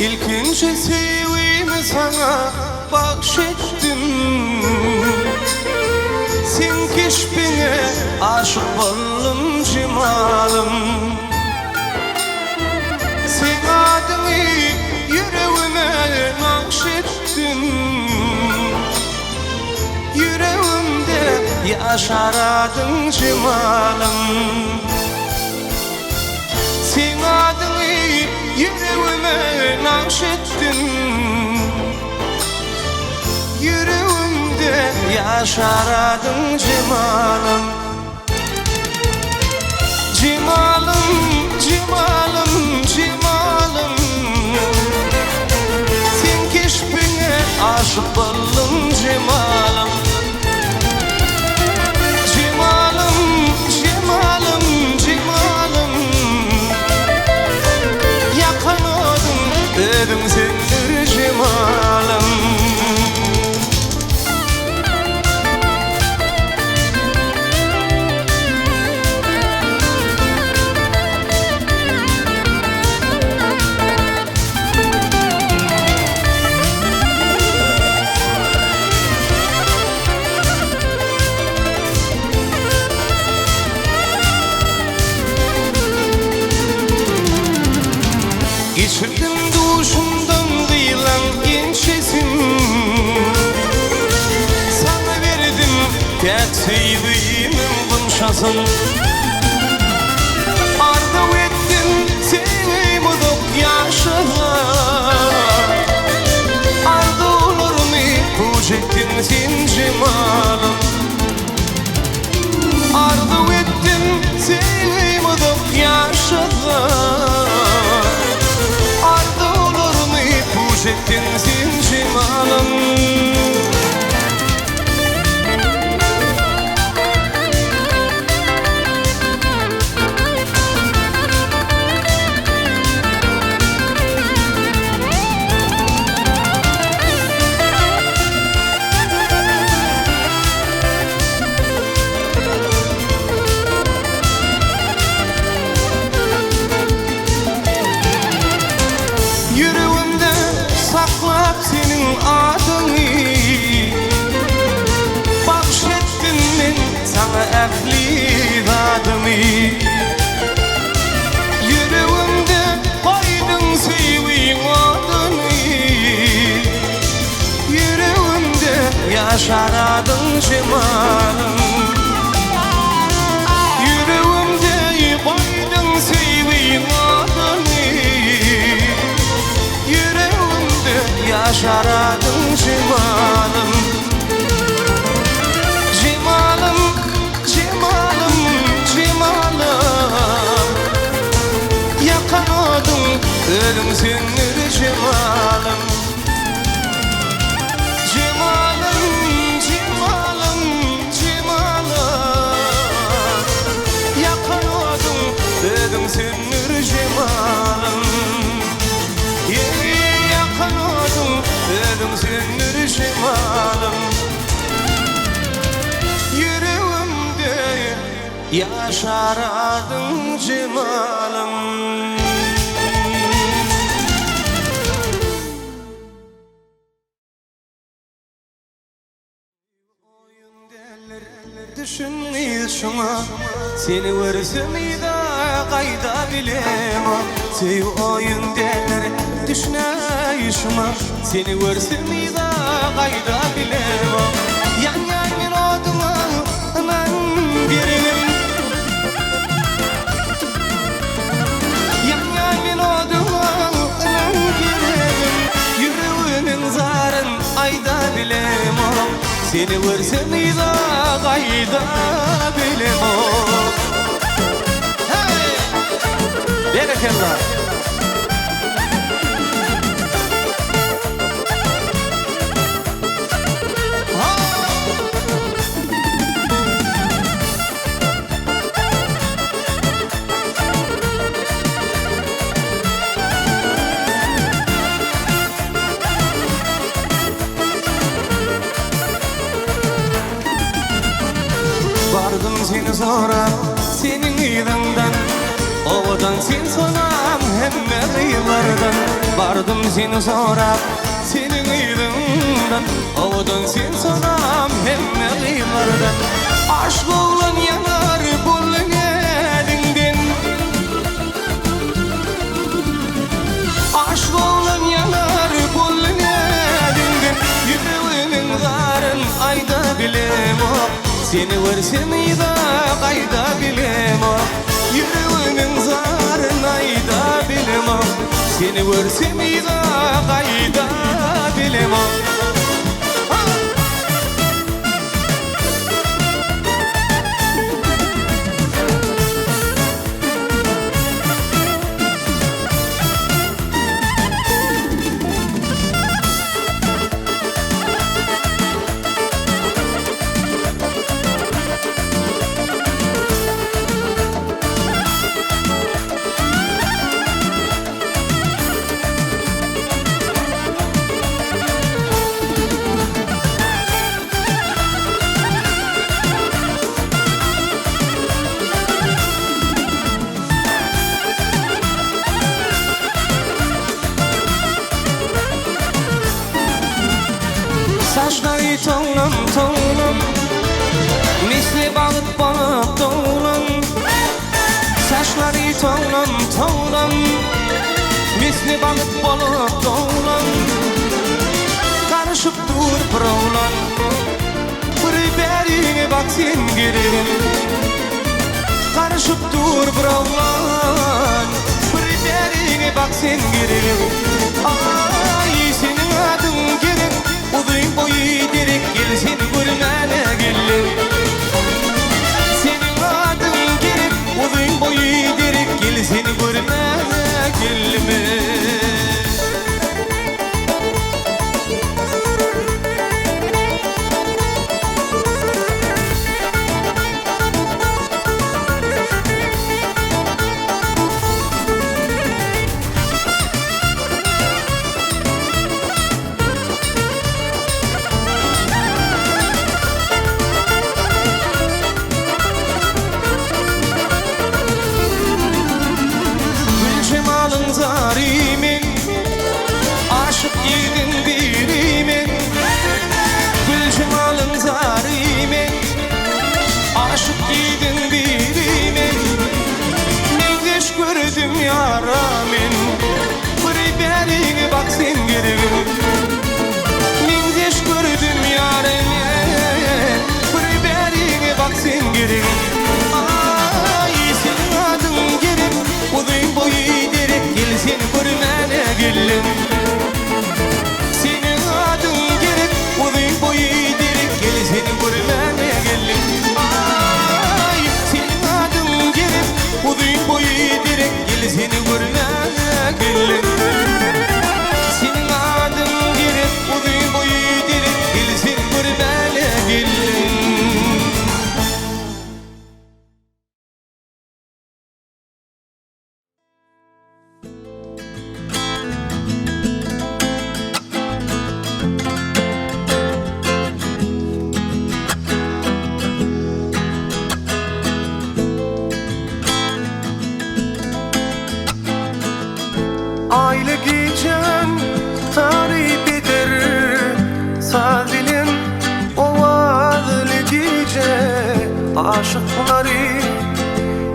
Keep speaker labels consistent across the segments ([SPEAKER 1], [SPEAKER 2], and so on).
[SPEAKER 1] İlkinci sevimi sana bahşettim. Sen keşfine aşık oldum cemalım. Sen adını yüreğime nakşettim. Yüreğimde yaşaradın cemalım. Sen adını yüreğime nakşettim. Yüreğimde yaşaradın cemalım. Cemalım, cemalım, cemalım. Sen keşfine aşık oldum cemalım. Cemalım, cemalım, cemalım. Yakan oldum, dedim sendir cemalım. Geçirdim duşumdan kıyılan gençesin. Sana verdim tek sevdiğimin bunşasın. Arda ettin sevimi dok yaşına. Arda olur mu kucettin sen cemalım. Arda ettin sevimi dok yaşına. Ettin sen cemalım. Saklap senin adını, bahşettim ben sana ehli adımı. Yüreğimde koydun sevdiğin adını. Yüreğimde yaşaradın cemalım. Yüreğimde koydun sevdiğin adını. Yaşaradın cemalım. Cemalım, cemalım, cemalım. Yakan oldum, ölüm sendir cemalım. Cemalım, cemalım, cemalım. Yakan oldum, ölüm sendir cemalım. Yakan oldum, ölüm sendir cemalım. Yüreğimde yaşaradın cemalım. Düşünmeyiz şuna, seni versem ida kayda bilemem. Sev oyun derler, düşünmeyiz şuna, seni versem ida kayda bilemem. Yan yan oduma hemen birim. Yan yan oduma hemen birim. Yüreğinin zarın ayda bilemem. Seni versem ida kayda bilemem. Hey! Berekallah. Vardım seni sonra senin yılından, ovadan sen sonam hem yıllardan. Vardım seni sorap senin ýüzünden awadan sen soram hemme gıylardan aşk oğlan yanar bolun elinden aşk oğlan yanar bolun elinden yüreğinin zarın ayda bilem o seni versem ida qayda bilem o yüreğinin zarın ayda bilem o seni versem ida qayda bilem o saçları toğlan toğlan misli balık balık toğlan saçları toğlan toğlan misli balık balık toğlan karışıp dur provlan bir berine bak sen girelim karışıp dur provlan bir berine bak sen girelim ay senin adın gerek uzun boyu direk gel seni görmene geldim senin adın gerek uzun boyu direk gel seni görmene geldim zarimin aşık yedin birimin gül cemalın zarimin aşık yedin birimin mengeş gördüm yaramin bir berine bak sen girelim mengeş gördüm yaramin bir berine bak sen girelim ay senin adın gerek uzun boyu seni görmene geldim senin adın gerek uzun boyu direk gel seni görmene geldim ay senin adın gerek uzun boyu direk gel seni görmene geldim senin adın gerek uzun boyu direk gel seni görmene geldim
[SPEAKER 2] Aile gecen tarif eder Sadilin ovadlı gece Aşıkları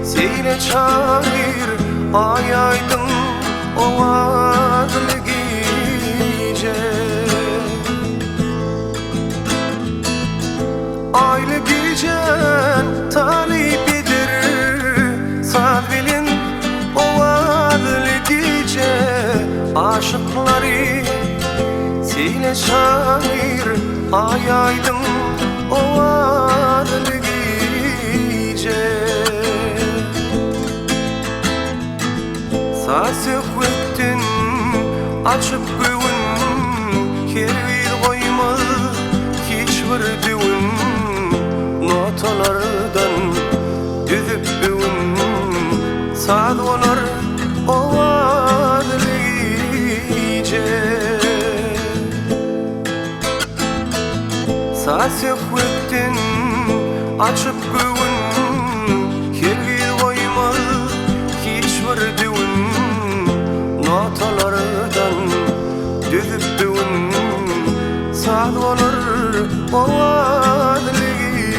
[SPEAKER 2] seyle çağır Ay aydın ovadlı gece Aile gecen tarif eder Sadilin ovadlı gece Aşıkları seyle şair Ay aydın ovadlı gece Sası kuttin açıp güvün Kervil koymaz hiçbir düğün Notalardan düzüp büğün Sad olar ovadlı Sası kuttin açıp güvün Kervil koymaz hiçbir düğün Notalardan o adlice.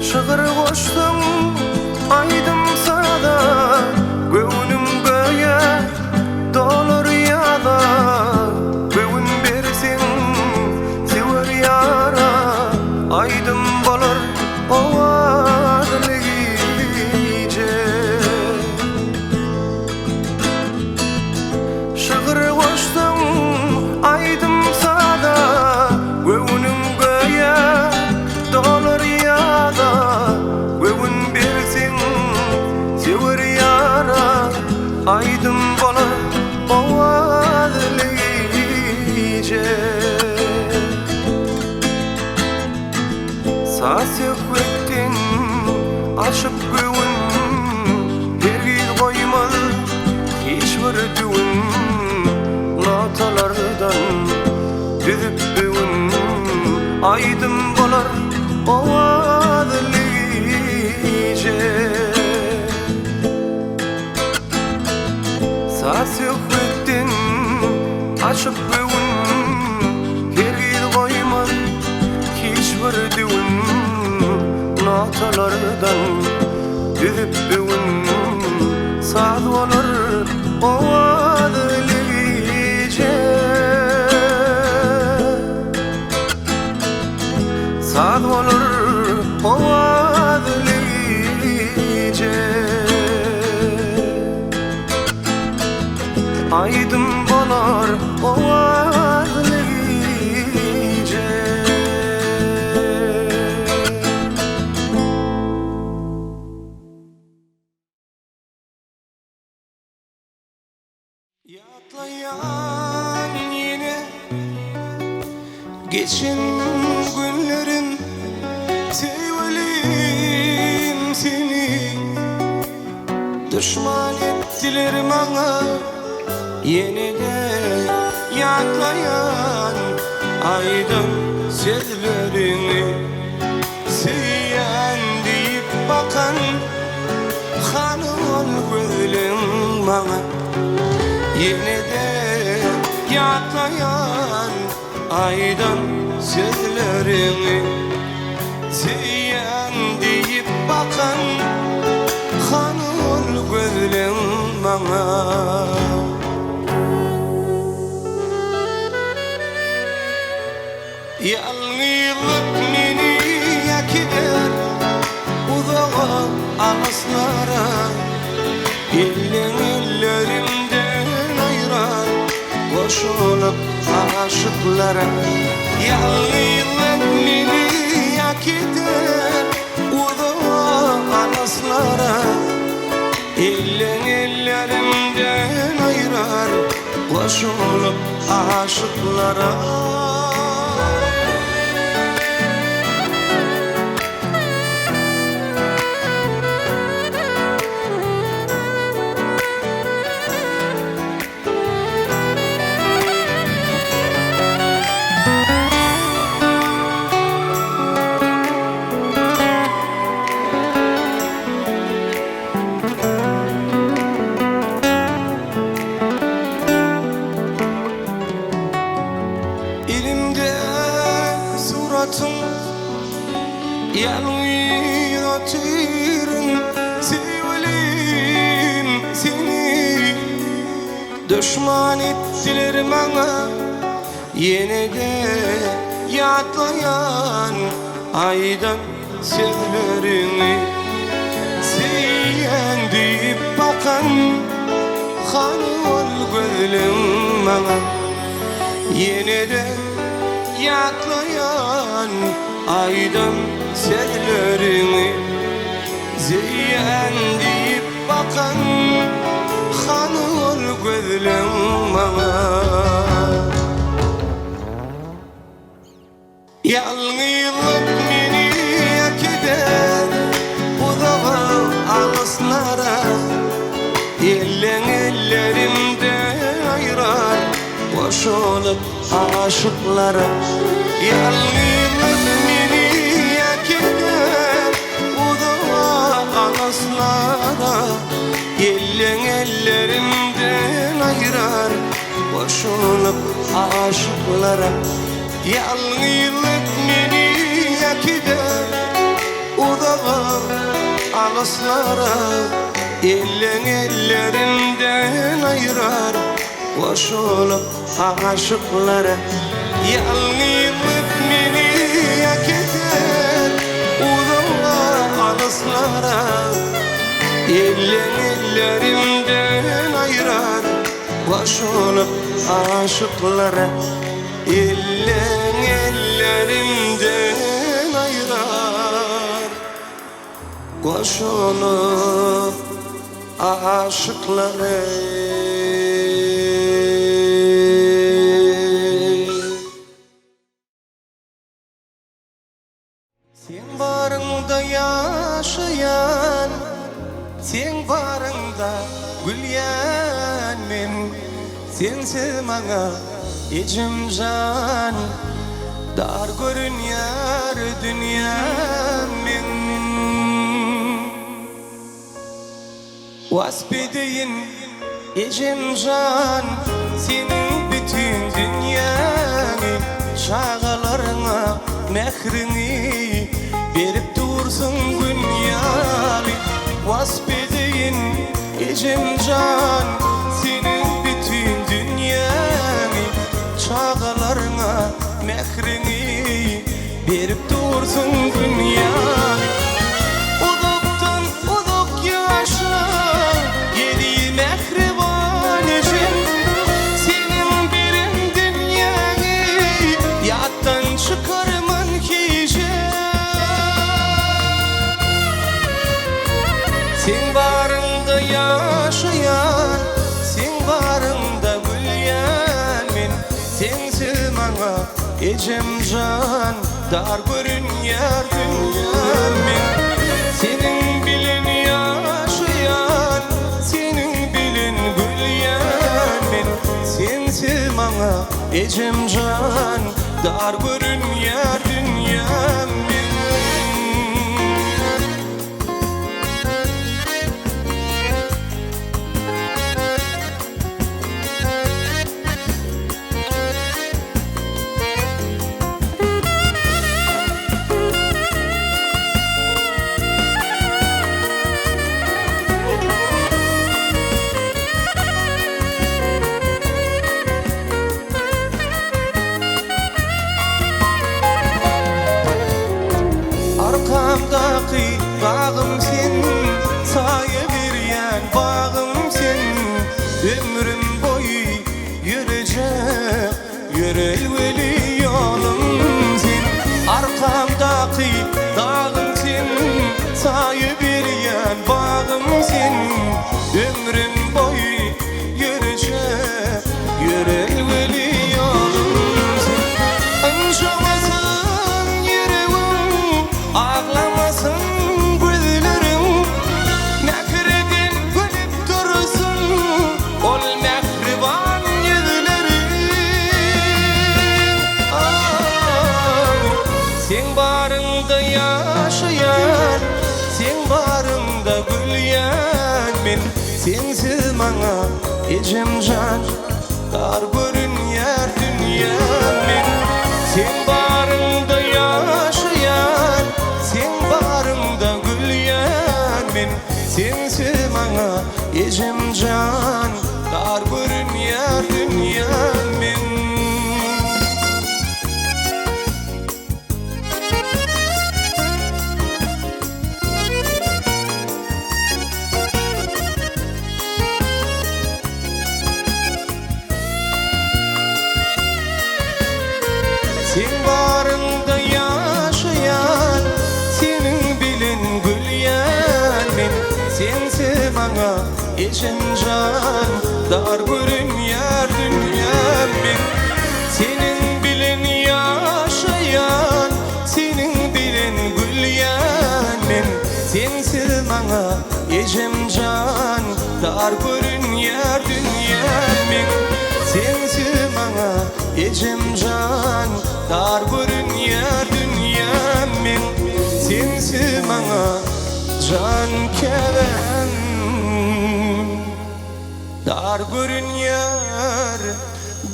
[SPEAKER 2] Şıgır koştum aydım sada, göğünüm göğe dolur yada. Göğün bersin sever yara, aydım bolur o adlice. Şıgır koştum aydım sada, göğünüm göğe dolur yada. Göğün bersin sever yara, aydım bolur o adlice. Saz yökmettin açıp göğün, dergil koymalı hiçbir düğün. Notalardan düzüp düğün, aydım bolar o adlice. Saz yökmettin açıp göğün, dergil koymalı hiçbir düğün. Notalardan düzüp düğün, saz olur o adlice. Saz olur o adlice. Aydım bolar o adlice. Yatlayan yine geçen günlerim, sevelim seni. Düşman ettiler bana yine de, yatlayan aydım sözlerini. Seyen deyip bakan hanım gözlerim bana yine de, yatlayan aydan sözlerini. Seyen deyip bakan hanım gözlerim bana. Yalnızlık beni yak eder uzağa ağızlara. Ellerimden ayıran koşulup aşıklara. Yalnızlık beni yak eder uzağa ağızlara. Ellerimden ayıran koşulup aşıklara. Yanıyor oturun, sevelim seni. Düşman ettiler bana yine de, yatlayan aydan sözlerini. Seyen deyip bakan hanım gözlerim bana yine de, yatlayan aydan sözlerini. Zeyen deyip bakan hanım gözlerim bana. Yalnızlık beni yak eder uzağa ağızlara. Ellerimde ayırar koşulup aşıklara. Yalnızlık beni yak eder alaslara Yellen ellerimden ayırar Koşulup aşıklara Yalnızlık beni yak eder Uzağa alaslara Yellen ellerinden ayırar Koşulup aşıklara Yalnızlık beni yak eder Uzağa alaslara Yellen ellerimden ayırar Koşulup aşıklara Yellen ellerimden ayırar Koşulup aşıklara Sen barında yaşayan Sen barında gülyen men Sensiz bana içim can Dar görünýär dünyam men Waspedeyin içim can Senin bütün dünýäni Şagalarına mehrini Berip dursun günyali Waspedeyin içim can Senin bütün dünýäni Çağalarına mehrini Berip dursun günyali Uzaktan uzak yaşa Yedi mehriban için Senin birin dünyani Yattan çıkarman kişi Sen barında yaşayan Sen barında gülyen men Sensiz bana içim can Dar görünýär dünyam men Senin bilen yaşayan Senin bilen gülyen men Sensiz bana içim can Dar görünýär dünyam men Arkamdaki bağım sen Saye berýän bağım sen Ömrüm boyu yürüjek Yürelweli yolum sen Arkamdaki dağım sen Saye berýän bağım sen Ömrüm boyu yürüjek Yürelweli yolum sen Anşamasın yüreğim Ağlamasın gözlerim Mehreden gülüp dursun Ol mehriban yüzlerim Sen barında yaşayan Sen barında gülyen men Sensiz bana içim can Dar görünýär dünyam men Sen barında yaşayan Sen barında gülyen men Sensiz bana içim can Dar görünýär dünyam men Sen barında yaşayan Senin bilen gülyen men Sensiz bana içim can Dar görünýär dünyam men Senin bilen yaşayan Senin bilen gülyen men Sensiz bana içim can Dar görünýär dünyam men Sensiz bana içim can Dar görünýär dünyam men Sensiz bana can keben dar görünýär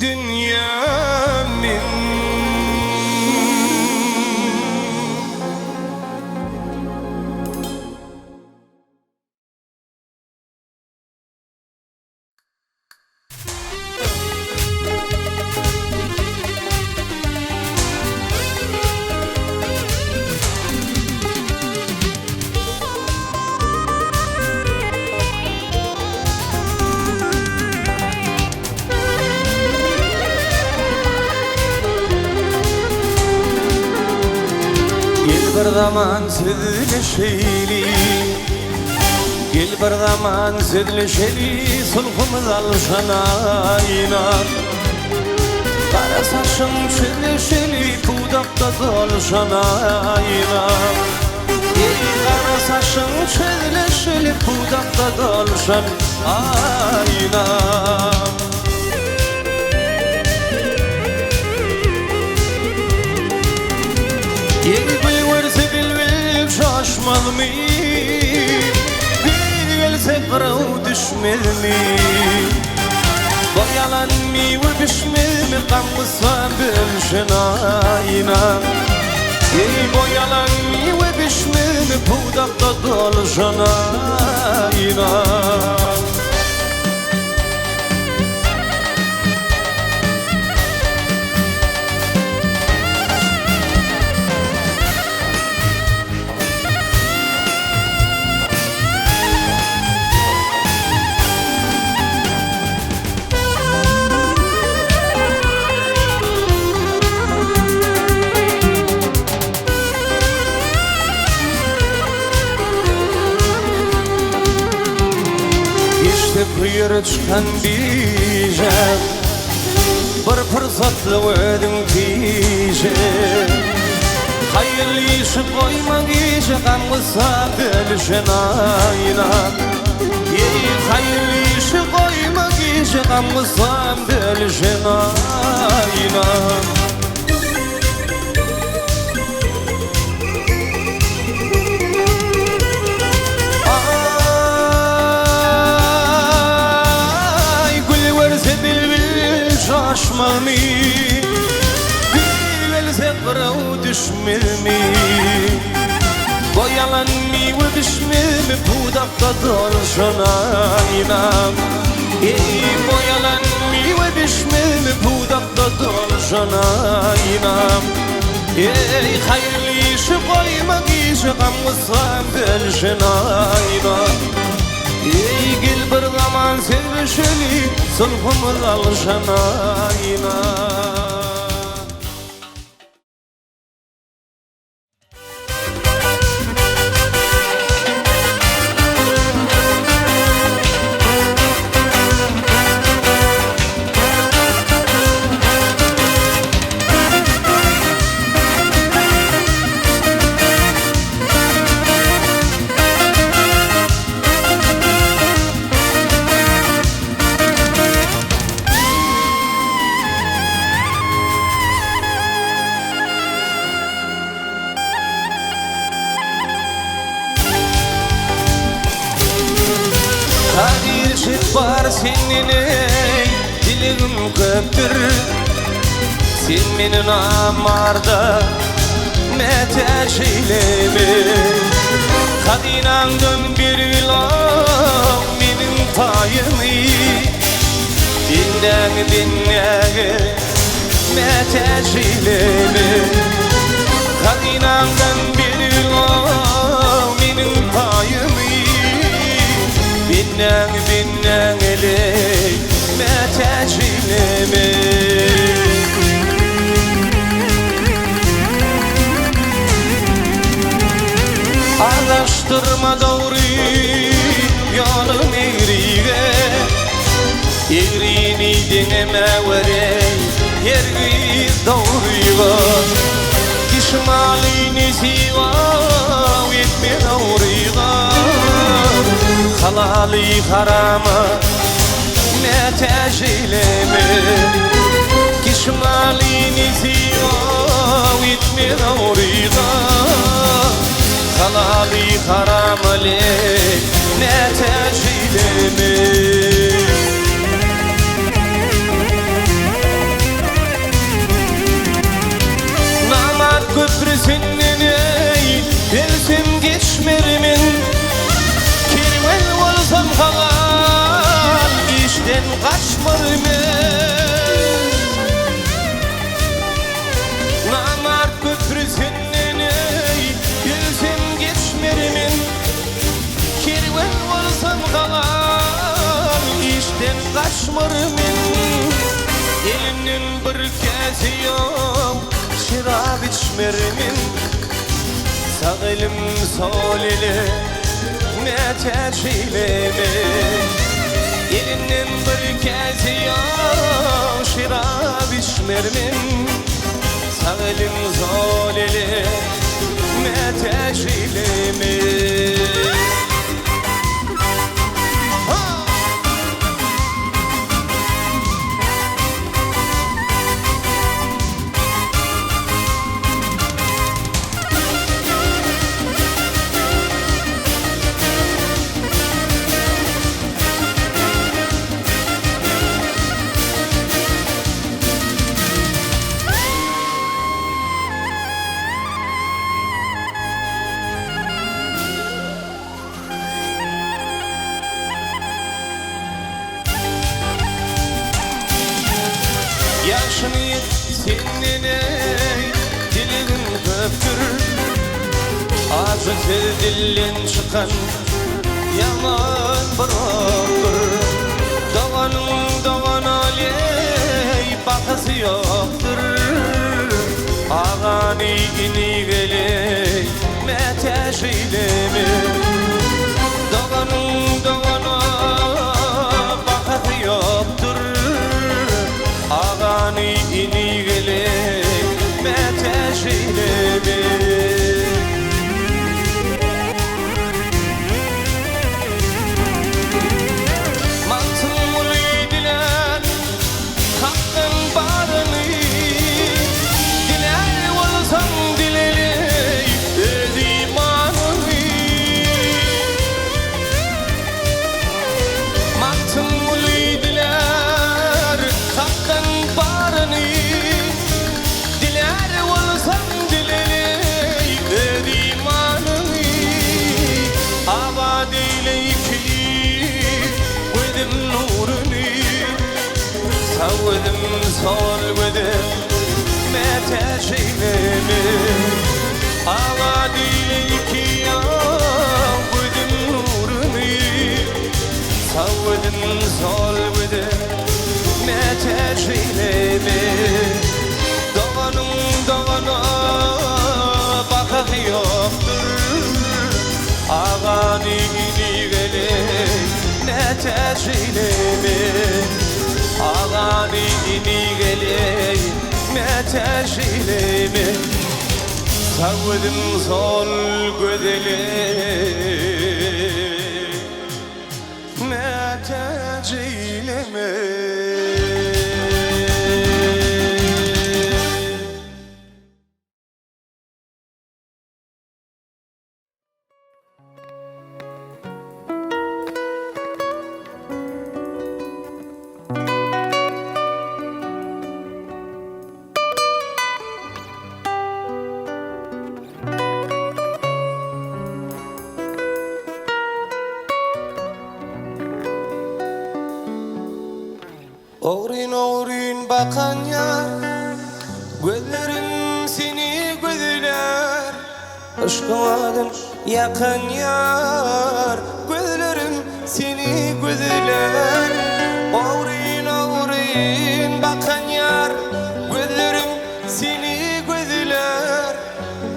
[SPEAKER 2] dünýämin. Bir zaman sizleşeyli, gel bir zaman sizleşeyli, sulhumuz alşanayna. Kara saçım çizleşeyli, budakta dolşanayna. Kara saçım çizleşeyli, budakta dolşanayna. Şaşmalı bir gelse kırıv düşmeli Boyalan mi ve bişmeli Kamısa bilşinayna Boyalan mi ve bişmeli Budakta dolşanayna. Kıyır çıkan diyeceğim Bir fırsatlı ödüm diyeceğim Hayırlı işi koymak işe kanlısa bilşinayna Hayırlı işi koymak işe kanlısa bilşinayna. Şaşmalı bir gelse kırıv düşmeli Boyalan mi ve bişmeli budakta dolşanayna. Boyalan mi ve bişmeli budakta dolşanayna. Hayırlı işi koymak işi kamlısa bilşinayna. Gel bir zaman sevişeli sulhumuz alşanayna. Kadir şit var senin ey dilim köptür Sen menin amarda meteş eyleme Kadinandan bir vilam menin payımı Dinden dinlege meteş eyleme Kadinandan bir vilam menin payımı Binnen eley metecileme Ağlaştırma doğru yolum eğriye Eğrini dineme verey yergi doğruya Kişmalini siva etme doğruya Halali harama meteş eyleme Kişmalini siva etme doğruya Halali harama men Namart köprüsünden ey Gülsem geçmerimin Kervan olsam kalan işten kaçmarmin Elinin bir kezi yok şirab içmerimin Sağ elim sol elim Meteşilemin Elinin bir kezi yok şirab içmerimin Sağ elim sol elim Meteşilemin Yaşını senin ey dilin köptür Acı dilin çıkan yaman bıraktır Doğanın doğan aley bakası yoktur Ağani ini geley meteşiyle Doğanın doğana bakası yoktur Ağani ini geley meteşiyle Savdım sol gıdım meteşiylemi Avadiyle iki yan gıdım nurunu Savdım sol gıdım meteşiylemi Doğanın doğana bakak yoktur Ağani ini geley meteşiylemi Ağani ini geley meteşiylemi Savdım sol gödeli meteşiylemi Oğrin oğrin bakan yar Gözlerim seni gözler Aşkımadın yakan yar Gözlerim seni gözler Oğrin oğrin bakan yar Gözlerim seni gözler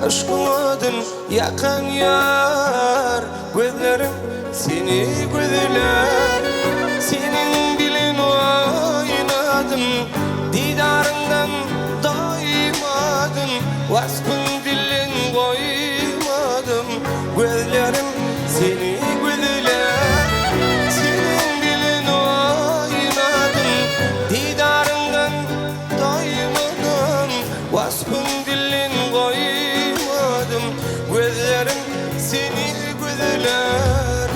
[SPEAKER 2] Aşkımadın yakan yar Gözlerim seni gözler Senin dilin oynadım Didarından doymadım Vasfın dilin koymadım Gözlerim seni gözler Senin dilin oynadım Didarından doymadım Vasfın dilin koymadım Gözlerim seni gözler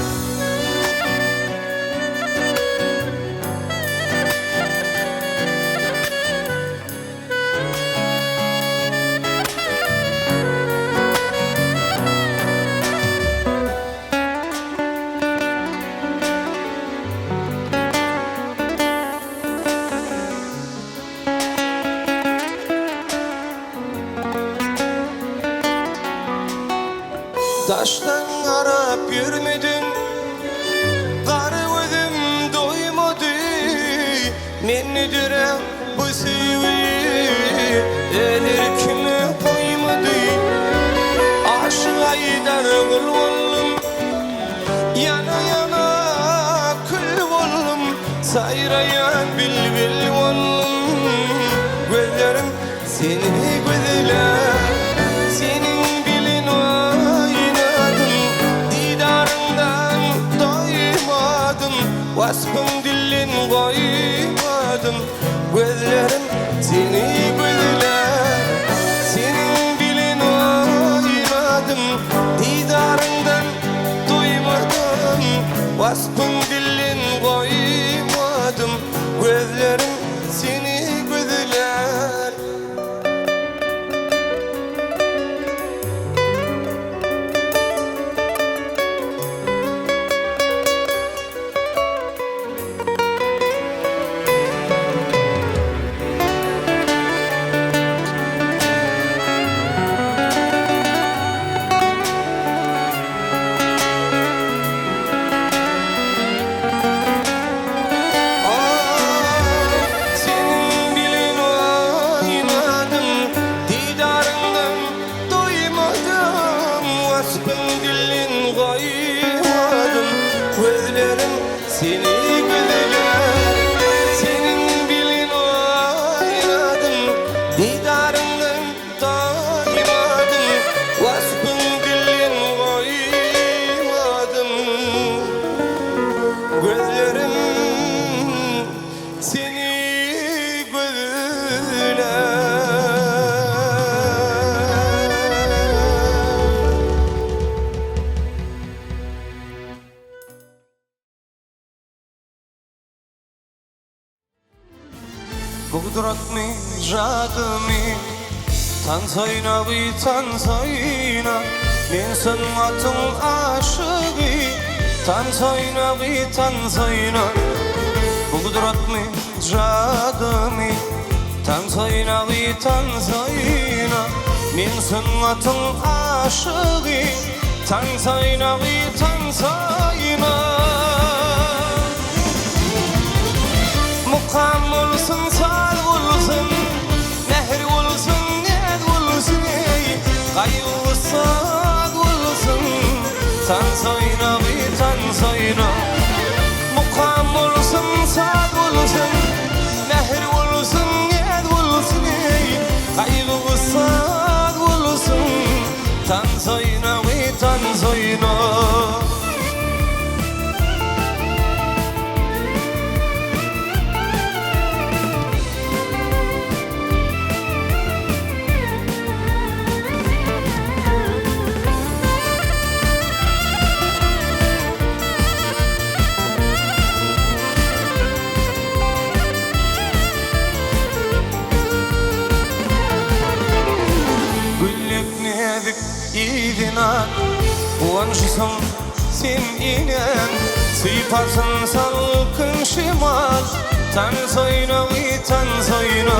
[SPEAKER 2] Taştan arap yürümedin, qarı gözüm doymadı. Men nedirem bu sevgiyi, elir kimi koymadı. Aşık aydar kıl oldum, yana yana kül oldum. Sayrayan bilbil oldum, gözlerim seni gözler. Senin bilin oynadım, didarından doymadım. Vasfın dilin koymadım, gözlerim seni gözler. Senin bilin oynadım, didarından doymadım. Vasfın dilin koymadım, gözlerim seni gözler. Senin bilin oynadım, didarından doymadım. Vasfın dilin koymadım, gözlerim seni gözler. Senin bilin oynadım, didarından doymadım. Vasfın dilin koymadım, gözlerim seni gözler. Kudretmi jadmi tansayna vi tansayna. Men sanatın aşığı tansayna vi tansayna. Kudretmi jadmi tansayna vi tansayna. Men sanatın aşığı tansayna vi tansayna. Mukam olsun, sal olsun, nehr olsun, ned olsun, kaygı sad olsun, tansayna vi tansayna. Mukam olsun, sal olsun, nehr olsun, ned olsun, kaygı sad olsun, tansayna vi tansayna. İdina uanşısın sen inen, sıfarsın salkın şimal. Tansayna vi tansayna.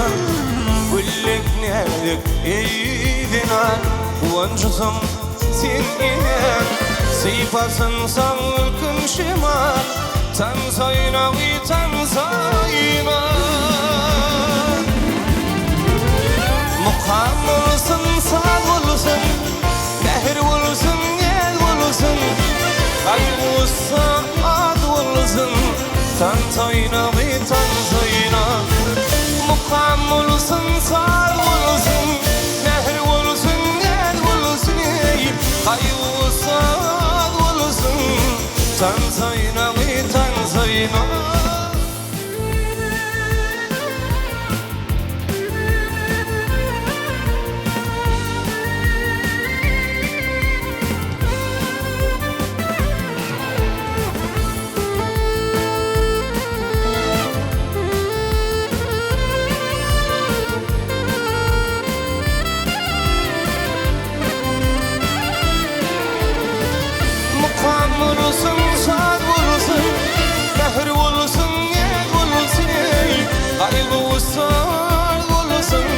[SPEAKER 2] Güllük nedik idina uanşısın sen inen, sıfarsın salkın şimal. Tansayna vi tansayna. Mukam olsun, sağ olsun, nehr olsun, ned olsun, kaygı sad olsun, tansayna vi tansayna. Mukam olsun, sağ olsun, nehr olsun, ned olsun, kaygı sad olsun, tansayna vi tansayna. Olsun, sad olsun, nehr olsun, ned olsun, kaygı sad olsun,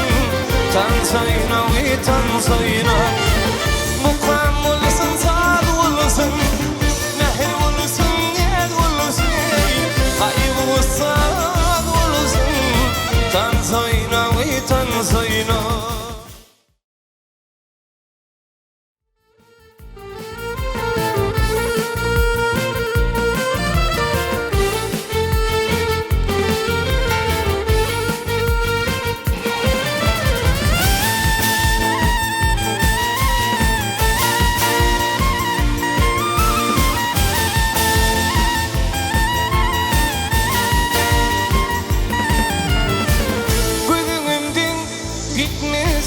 [SPEAKER 2] tansayna vi tansayna. Mukam olsun, sad olsun. Mehr olsun, el olsun. Kaybı ussak olsun. Tan soyna ve tan soyna.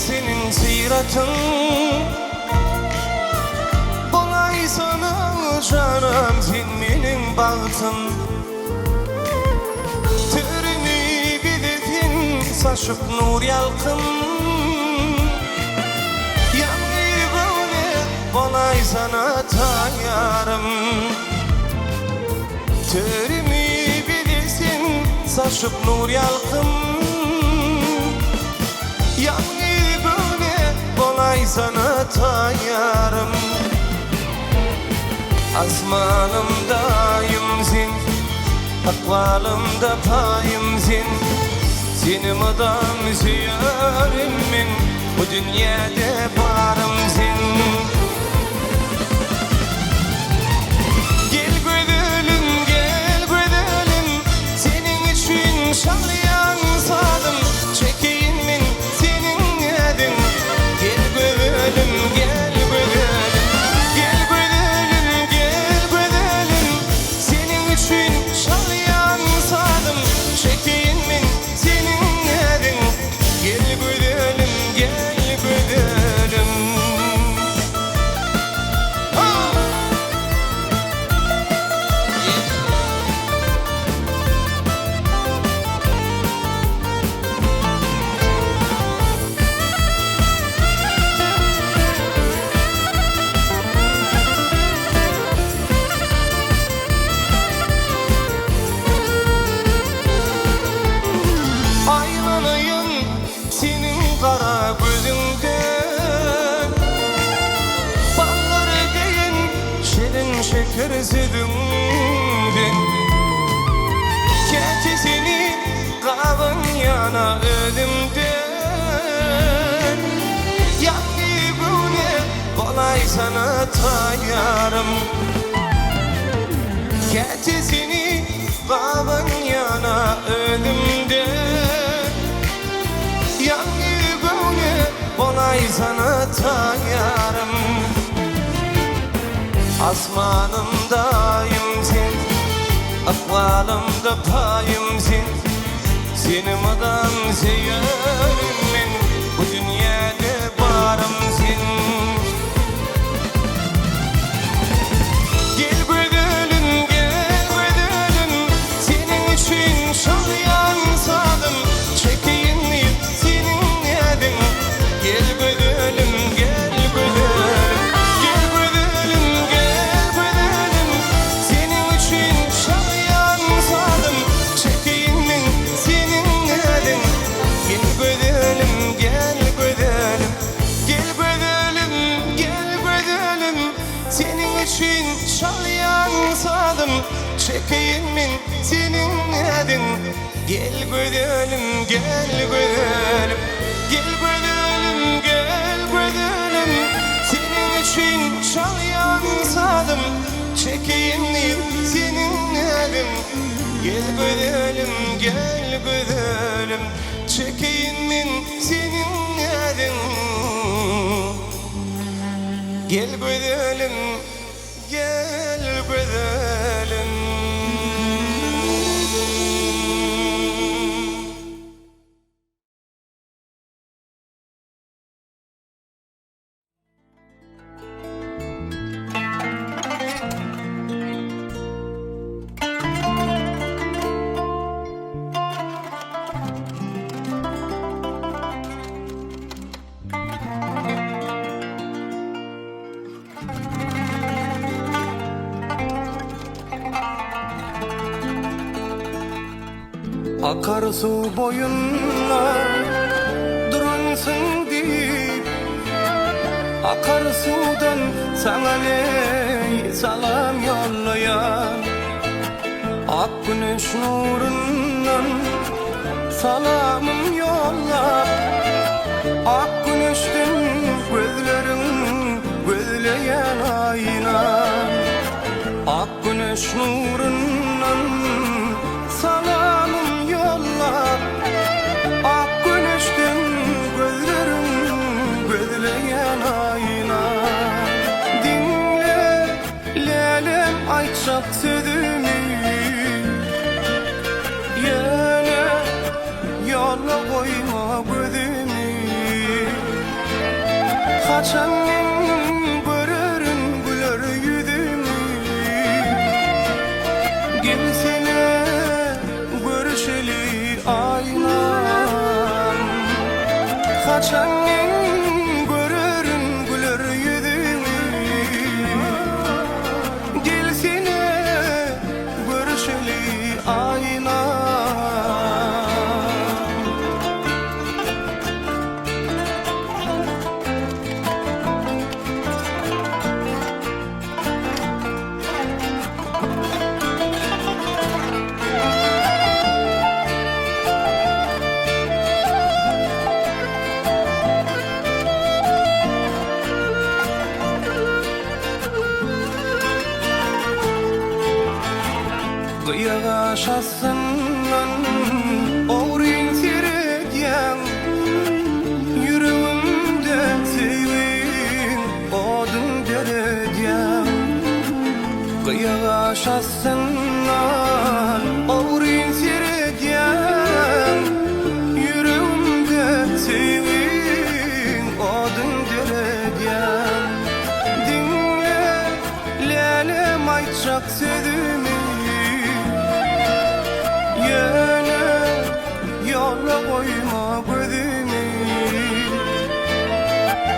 [SPEAKER 2] Senin siratın Bolay sana canım sen benim bahtım Türünü gidedin saçıp nur yalkın Yanı böyle bolay sana tayarım Türünü gidesin saçıp nur yalkın Yanı Bolay sana tayarım Asmanımdayım sen Akvalımda payım sen Seni madam süyerim min Bu dünyada varım sen Gel güzelim Senin için şanlayan sadım Çekeyim min senin edin Gel güzelim, gel güzelim Gel güzelim, gel güzelim Senin için şanlayan sadım Çekeyim min senin edin Gel güzelim, gel güzelim Aylanayım senin kara gözünden Balları deyin şirin şeker sütünden Keçisini kavun yana ölümden Yanı güne kolay sana tayarım Keçisini kavun yana ölümden Yanı güne kolay sana tayarım Asmanımdayım sen Akvalımda payım sen Seni madam seyerim min Bu dünyada varım sen Gel güzelim, gel güzelim Senin için şanlayan sadım Çekeyim mi senin edin Gel güzelim, gel güzelim Gel güzelim, gel güzelim Senin için şanlayan sadım Çekeyim mi senin edin Gel güzelim, gel güzelim Gel güzelim, gel güzelim Senin için şanlayan sadım Çekeyim mi senin edin Gel güzelim, gel güzelim Gel güzelim, gel güzelim Senin için şanlayan sadım Çekeyim mi senin edin Gel güzelim, gel güzelim Çekeyim mi senin edin Gel güzelim, gel güzelim Akarsu boyunla duransın deyip Akarsudan sana ley salam yollayan, ak güneş nurundan salamım yolla. Ak güneşten gözlerin gözleyen ayna, ak güneş nurundan salamım yolla. Ak güneşten gözlerin gözleyen ayna. Dinle lelem aytsak sözümü, yine yolla koyma gözümü. Kaçan görürün güler yüzümü, gelsene görüşeli aynan. Kaçan görürün güler yüzümü, gelsene görüşeli aynan. Kıyağa şahsından oğrin seyredyen, yüreğimde sevin odun deredyen. Kıyağa şahsından oğrin seyredyen, yüreğimde sevin odun deredyen. Dinle lelem aytsak sözümü, yine yolla koyma gözümü.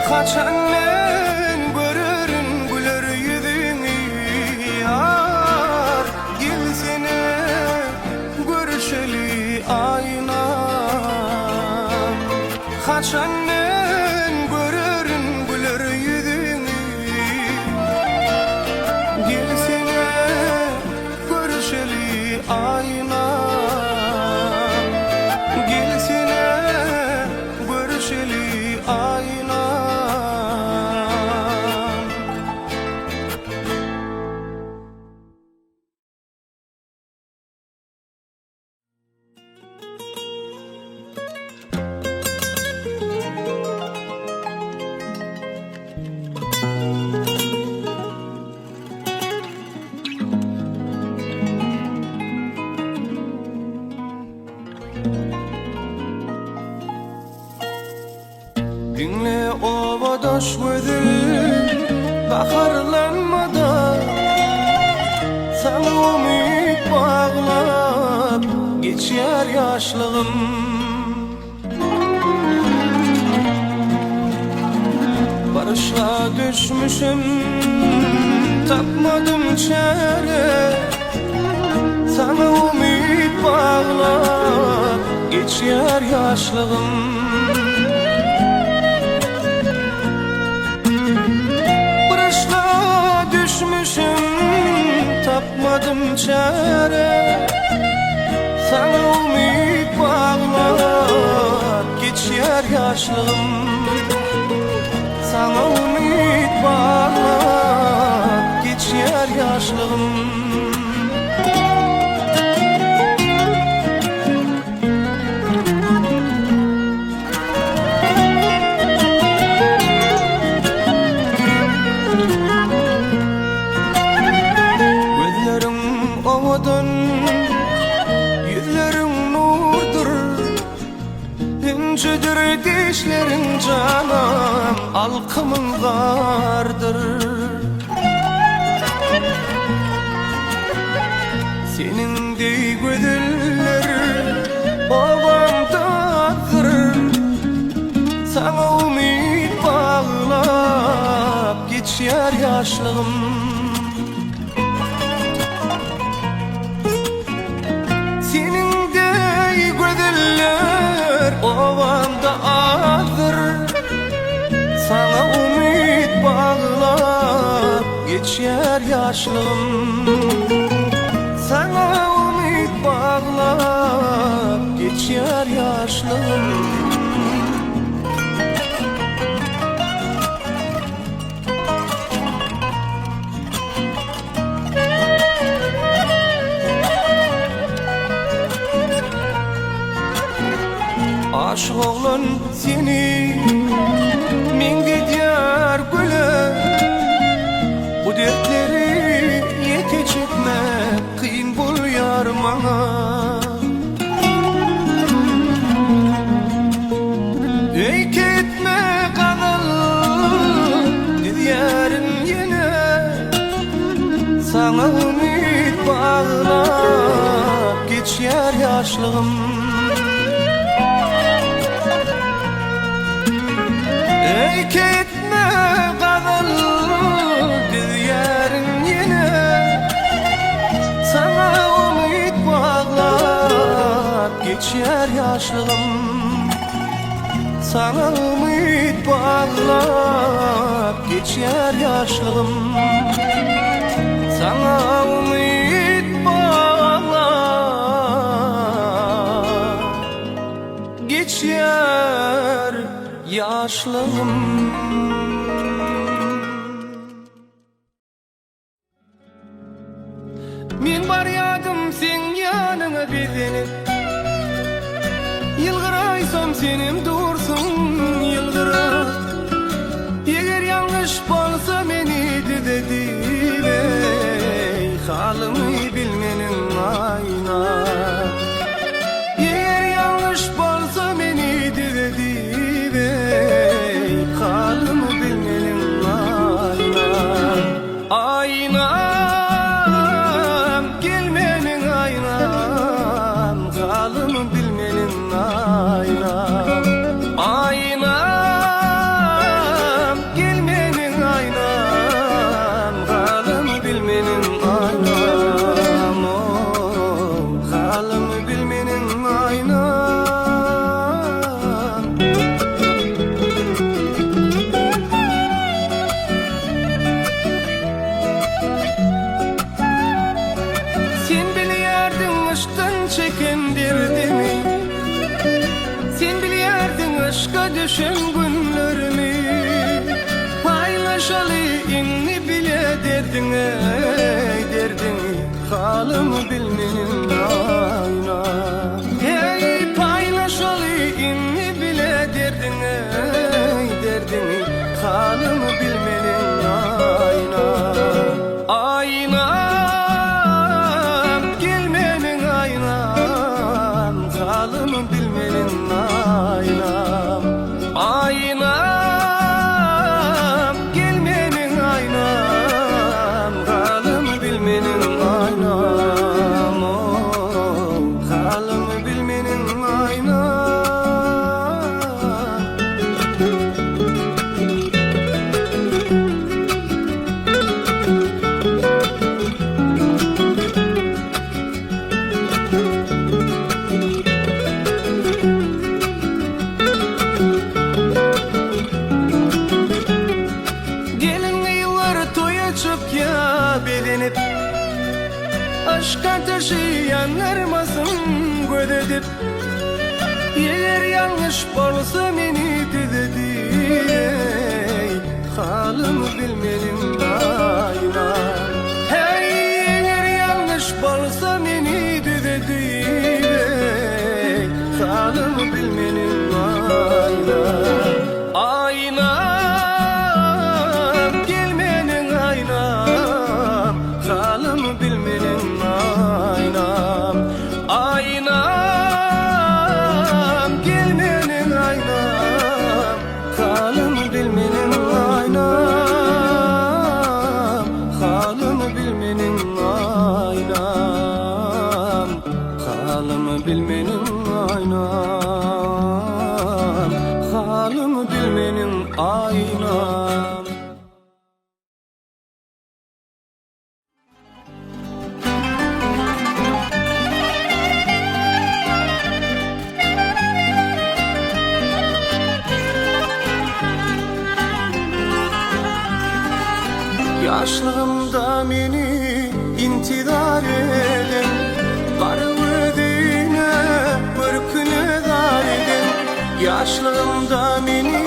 [SPEAKER 2] Kaçanlen görürün güler yüzünü, yar gelsene görüşeli aynan. Kaçanlen görürün güler yüzünü, gelsene görüşeli aynan. Gelsene görüşeli aynan. Dinle ovadaş gözüm, baharlanmadan sana umut bağlap geçer yaşlığım. Barışla düşmüşüm, tapmadım çare. Sana umut bağlap geçer yaşlığım. Düşmüşüm, tapmadım çare. Sana umut bağlap geçer yaşlığım. Sana umut bağlap geçer yaşlığım. Yüzlerin nurdur, incedir dişlerin canım, alkımın vardır. Senin de gözler ovamdadır. Sana umut bağlap geçer yaşlığım. ovamda ağır, sana umut geçer yaşlığım. Sana umut bağlap geçer yaşlığım. Aşık oğlan seni menge diyar güle, bu dertleri yeke çekmek kıyın bul yar bana. Ey ketme kanal diyarın yine, sana ümit bağlap geçer yaşlığım. Ey ketme kanal diyarın yine, sana ümit bağlap geçer yaşlığım. Sana ümit bağlap geçer yaşlığım. Sana ümit bağlap geçer yaşlığım. Men bar yadım sen yanına bedenip, yılgıraysam senim dursun yılgıra. Eğer yanlış bolsa meni dedip, ey halımı bilmenin ayna. Eğer yanlış bolsa meni dedip, ey halımı bilmenin ayna. Aynam gelmenin aynam, halımı bilmenin aynam. Aynam gelmenin aynam, halımı bilmenin aynam. Oh, halımı bilmenin aynam. Sen biliyordun aşktan çeken derdimi, sen biliyordun aşka düşen günlerimi. Paylaşalı inni bile derdin, ey derdin, halımı bilmenin ayna. Ey paylaşalı inni bile derdin, ey derdin, halımı bilmenin ayna. Aynam gelmenin aynam, halımı bilmenin aynam. Aynam gelmenin aynam, halımı bilmenin aynam. Oh, halımı bilmenin aynam. Gelin yıllar toya çık ya bedenip, aşka taşıyanlarmasın gödedip. Eğer yanlış bolsa meni dedip, ey halımı bilmenin ayna. Hey, eğer yanlış bolsa meni dedip, ey halımı bilmenin ayna. Aynam gelmenin aynam, halımı bilmenin aynam. Aynam gelmenin aynam, halımı bilmenin aynam. Halımı bilmenin aynam, halımı bilmenin aynam. Halımı bilmenin aynam.
[SPEAKER 1] Yaşlığımda meni intizar eden Garvudine bir küne dar eden Yaşlığımda meni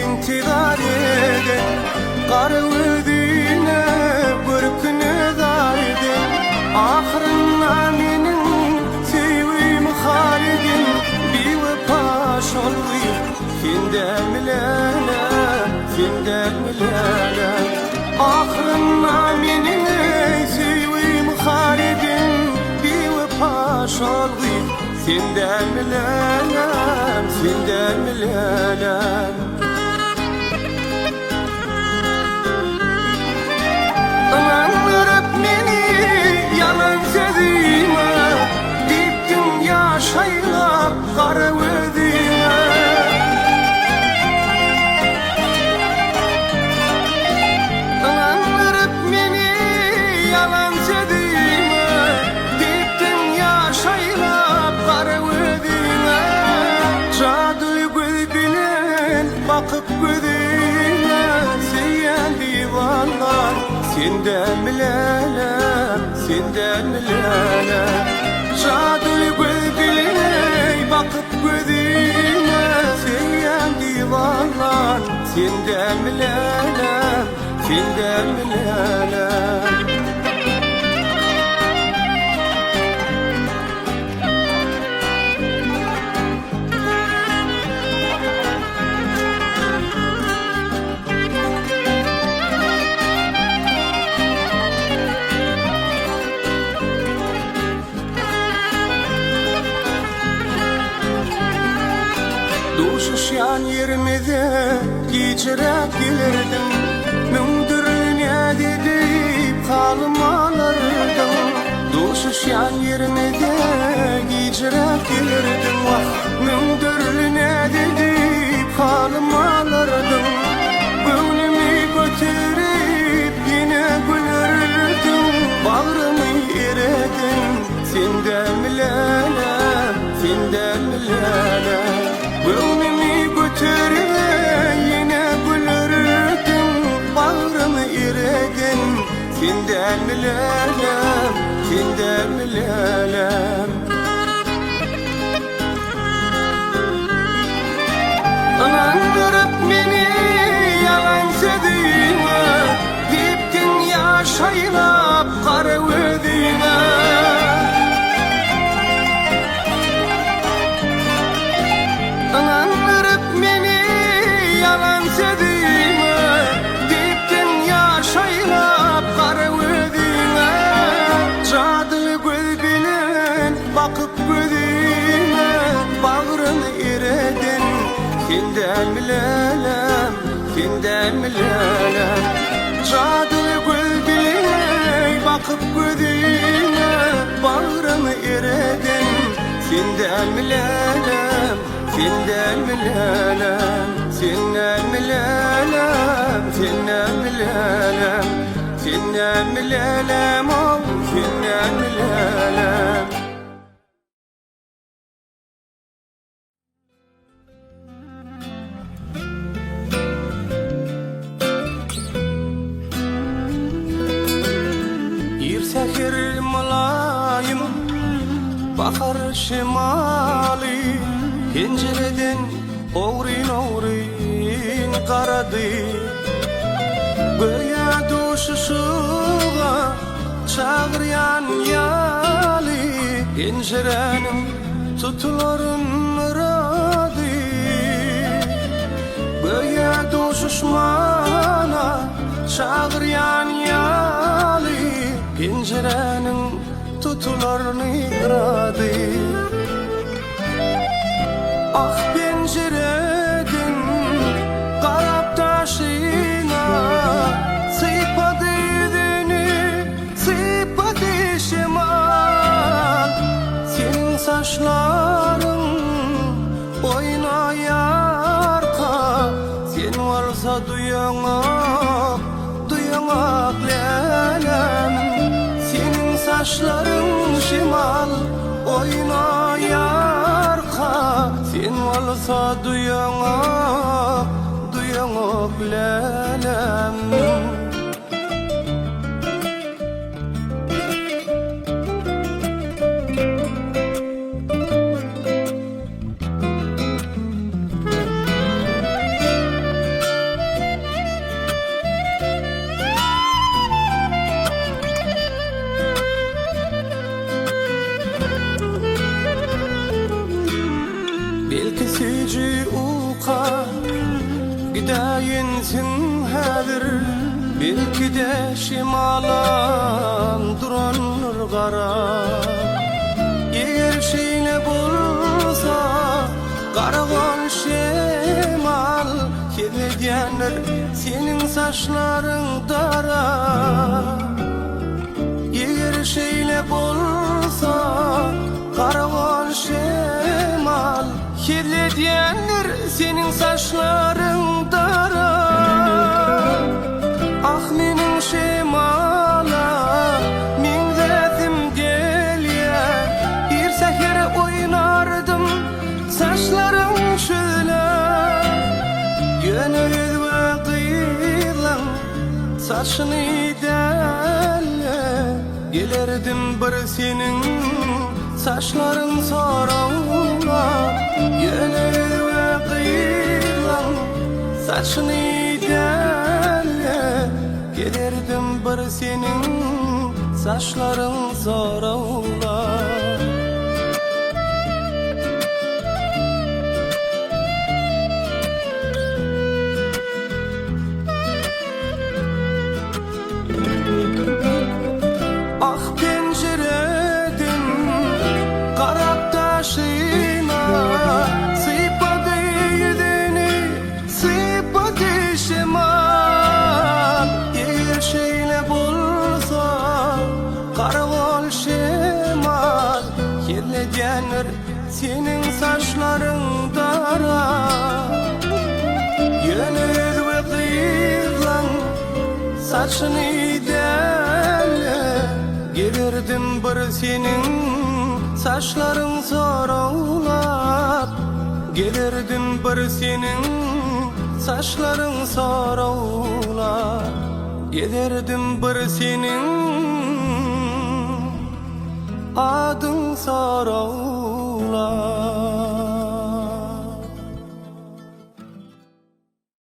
[SPEAKER 1] intizar eden Garvudine bir küne dar eden Ahırına menin sevim halidin Bir vepaş oluyup Findem lele, findem lele Ahırına menin sevim halidin Bir vepaş oluyup Findem lele, findem lele Anandırıp meni yalan sözüme Bittin yaşayla garvudine Anandırıp meni yalan sözüme Bittin yaşayla garvudine Cadı gözüne bakıp gözüne Seyyen divanlar Senden milele, senden milele Cadı gözüne bakıp gözüne Seyyen divanlar Senden milele, senden milele Duşuşyan yerimize geçerek gelirdim Mündürüne dedip kalmalardım Duşuşyan yerimize geçerek gelirdim Mündürüne dedip kalmalardım Gönlümü götürüp yine gülürdüm Bağrımı eredin senden milele, senden milele Gönlümü götürüp yine gülürdüm Bağrımı eredin senden milelem, senden milelem Anandırıp beni yalan sözüme Gittin yaşaylap garvudine Anandırıp beni yalan sözüme Gittin yaşaylap garvudine Cadı gözüne bakıp gözüne Bağrını eredin Senden milelem, senden milelem Cadı gözüne bakıp gözüne Bağrını eredin Senden milelem, senden milelem Senden milelem, senden milelem Senden milelem, oh senden milelem Sehir mulayim Bahar şimali Pencereden Oğrin oğrin karadı Göğe duşuşuğa Çağıryan yali Pencerenin tutuların radı Göğe duşuşmana Çağıryan yali Pencerenin tutularını kıradı Ah pencereden karap taşına Sıypadı deni, sıypadı şimal Senin saçların oynayarka Sen varsa duyanak, duyanak lelem Senin saçların şimal oynayarka Sen varsa duyanak, duyanak lelem gelgensin häzir, belki de şimalan duranlar garap. Eger şeýle bolsa, garagan şemal, kelediýänler senin saçlaryň dara. Eger şeýle bolsa, garagan şemal, kelediýänler senin saçlaryň dara. Ah menin şemala, min derdim gelýä, bir seher oýnardım saçlaryň şöyle. Ýöne özüme kıyılan saçını delle, gelerdim bir senin saçlaryň sorawla. Ýöne özüme kıyılan saçını delle, gelerdim bir senin saçlaryň sorawla. Ah pencereden karap taşıyma, sıypadı yüzünü, sıypadı şemal. Eğer şeýle bolsa, karavol şemal, kelediýänler senin saçlaryň dara. Ýöne özüme kıyılan saçını delle, gelerdim bir senin saçlaryň sorawlap. Gelerdim bir senin saçlaryň sorawlap. Gelerdim bir senin adyň sorawlap.